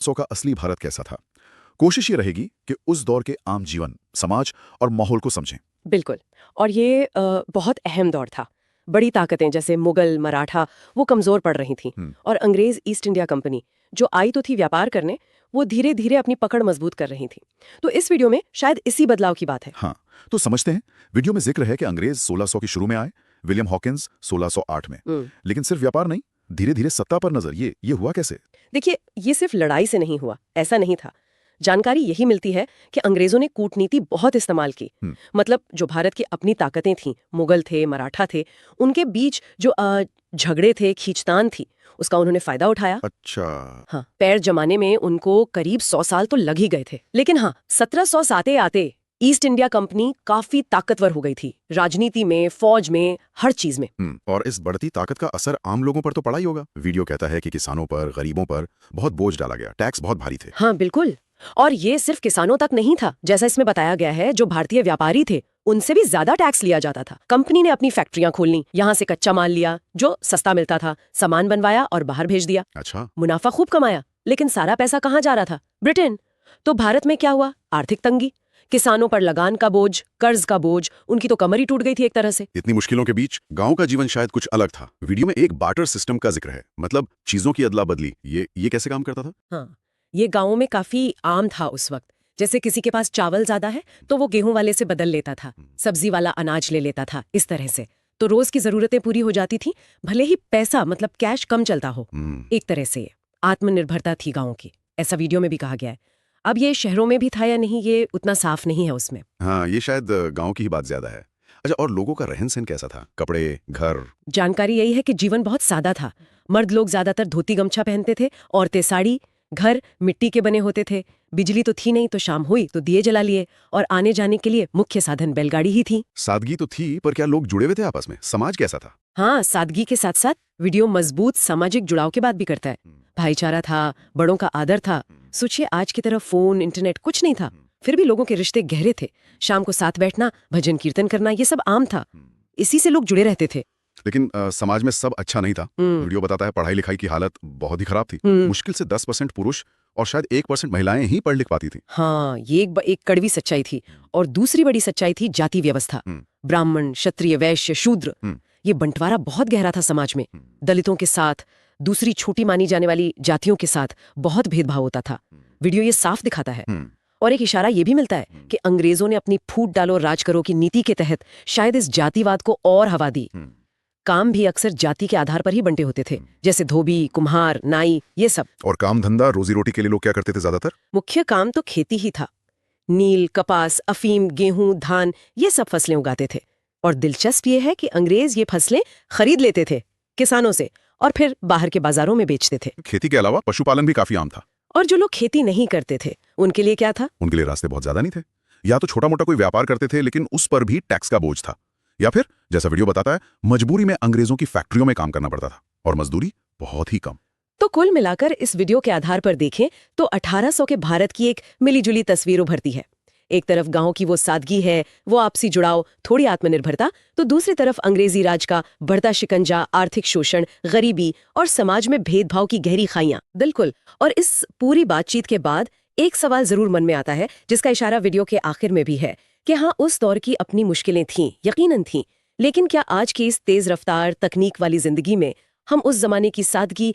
सौ का असली भारत कैसा था। कोशिश ये रहेगी कि उस दौर के आम जीवन, समाज और माहौल को समझें। बिल्कुल। और ये बहुत अहम दौर था। बड़ी ताकतें जैसे मुगल, मराठा वो कमजोर पड़ रही थीं। और अंग्रेज ईस्ट इंडिया कंपनी जो आई तो थी व्यापार करने, वो धीरे धीरे अपनी पकड़ मजबूत कर रही थी। तो इस वीडियो में शायद इसी बदलाव की बात है। हाँ, तो समझते हैं। वीडियो में जिक्र है कि अंग्रेज 1600 के शुरू में आए, विलियम हॉकिंस 1608 में। लेकिन सिर्फ व्यापार नहीं, धीरे धीरे सत्ता पर नजर। ये हुआ कैसे? देखिए, ये सिर्फ लड़ाई से नहीं हुआ, ऐसा नहीं था। जानकारी यही मिलती है कि अंग्रेजों ने कूटनीति बहुत इस्तेमाल की। मतलब जो भारत की अपनी ताकतें थीं, मुगल थे, मराठा थे, उनके बीच जो झगड़े थे, खींचतान थी, उसका उन्होंने फायदा उठाया। अच्छा। हाँ, पैर जमाने में उनको करीब 100 साल तो लग ही गए थे। लेकिन हाँ, 1700 आते आते ईस्ट इंडिया कंपनी काफी ताकतवर हो गई थी, राजनीति में, फौज में, हर चीज में। और इस बढ़ती ताकत का असर आम लोगों पर तो पड़ा ही होगा। वीडियो कहता है कि किसानों पर, गरीबों पर बहुत बोझ डाला गया, टैक्स बहुत भारी थे। हाँ बिल्कुल। और ये सिर्फ किसानों तक नहीं था, जैसा इसमें बताया गया है, जो भारतीय व्यापारी थे उनसे भी ज्यादा टैक्स लिया जाता था। कंपनी ने अपनी फैक्ट्रियां खोलनी, यहाँ से कच्चा माल लिया जो सस्ता मिलता था, सामान बनवाया और बाहर भेज दिया। अच्छा। मुनाफा खूब कमाया, लेकिन सारा पैसा कहाँ जा रहा था? ब्रिटेन। तो भारत में क्या हुआ? आर्थिक तंगी, किसानों पर लगान का बोझ, कर्ज का बोझ, उनकी तो कमर ही टूट गई थी एक तरह से। इतनी मुश्किलों के बीच गांव का जीवन शायद कुछ अलग था। वीडियो में एक बार्टर सिस्टम का जिक्र है, मतलब चीजों की अदला बदली। ये कैसे काम करता था? हाँ, ये गांवों में काफी आम था उस वक्त। जैसे किसी के पास चावल ज्यादा है तो वो गेहूं वाले से बदल लेता था, सब्जी वाला अनाज ले लेता था, इस तरह से। तो रोज की जरूरतें पूरी हो जाती थी, भले ही पैसा मतलब कैश कम चलता हो। एक तरह से आत्मनिर्भरता थी गांवों की, ऐसा वीडियो में भी कहा गया है। अब ये शहरों में भी था या नहीं, ये उतना साफ नहीं है उसमें। हाँ, ये शायद गांव की ही बात ज्यादा है। अच्छा, और लोगों का रहन सहन कैसा था? कपड़े, घर? जानकारी यही है कि जीवन बहुत सादा था। मर्द लोग ज्यादातर धोती गमछा पहनते थे, औरतें साड़ी। घर मिट्टी के बने होते थे। बिजली तो थी नहीं, तो शाम हुई तो दिए जला लिए। और आने जाने के लिए मुख्य साधन बैलगाड़ी ही थी। सादगी तो थी, पर क्या लोग जुड़े हुए थे आपस में? समाज कैसा था? हाँ, सादगी के साथ साथ वीडियो मजबूत सामाजिक जुड़ाव की बात भी करता है। भाईचारा था, बड़ों का आदर था। सोचिए, आज की तरह फोन, इंटरनेट कुछ नहीं था, फिर भी लोगों के रिश्ते गहरे थे। शाम को साथ बैठना, भजन कीर्तन करना, ये सब आम था। इसी से लोग जुड़े रहते थे। लेकिन समाज में सब अच्छा नहीं था। वीडियो बताता है पढ़ाई लिखाई की हालत बहुत ही खराब थी। मुश्किल से 10% पुरुष और शायद 1% महिलाएं ही पढ़ लिख पाती थी। हाँ, ये एक कड़वी सच्चाई थी। और दूसरी बड़ी सच्चाई थी जाति व्यवस्था। ब्राह्मण, क्षत्रिय, वैश्य, शूद्र, ये बंटवारा बहुत गहरा था समाज में। दलितों के साथ, दूसरी छोटी मानी जाने वाली जातियों के साथ बहुत भेदभाव होता था। वीडियो ये साफ दिखाता है। और एक इशारा ये भी मिलता है कि अंग्रेजों ने अपनी फूट डालो राज करो की नीति के तहत शायद इस जातिवाद को और हवा दी। काम भी अक्सर जाति के आधार पर ही बंटे होते थे, जैसे धोबी, कुम्हार, नाई, ये सब। और काम धंधा, रोजी रोटी के लिए लोग क्या करते थे ज्यादातर? मुख्य काम तो खेती ही था। नील, कपास, अफीम, गेहूं, धान, ये सब फसलें उगाते थे। और दिलचस्प ये है कि अंग्रेज ये फसलें खरीद लेते थे किसानों से और फिर बाहर के बाजारों में बेचते थे। खेती के अलावा पशुपालन भी काफी आम था। और जो लोग खेती नहीं करते थे उनके लिए क्या था? उनके लिए रास्ते बहुत ज्यादा नहीं थे। या तो छोटा मोटा कोई व्यापार करते थे, लेकिन उस पर भी टैक्स का बोझ था। या फिर जैसा वीडियो बताता है, मजबूरी में अंग्रेजों की फैक्ट्रियों में काम करना पड़ता था, और मजदूरी बहुत ही कम। तो कुल मिलाकर इस वीडियो के आधार पर देखें तो 1800 के भारत की एक मिलीजुली तस्वीर उभरती है। एक तरफ गांव की वो सादगी है, वो आपसी जुड़ाव, थोड़ी आत्मनिर्भरता, तो दूसरी तरफ अंग्रेजी राज का बढ़ता शिकंजा, आर्थिक शोषण, गरीबी और समाज में भेदभाव की गहरी खाइयां। बिल्कुल। और इस पूरी बातचीत के बाद एक सवाल जरूर मन में आता है, जिसका इशारा वीडियो के आखिर में भी है, कि हाँ, उस दौर की अपनी मुश्किलें थीं, यकीनन थीं, लेकिन क्या आज की इस तेज रफ्तार तकनीक वाली जिंदगी में हम उस जमाने की सादगी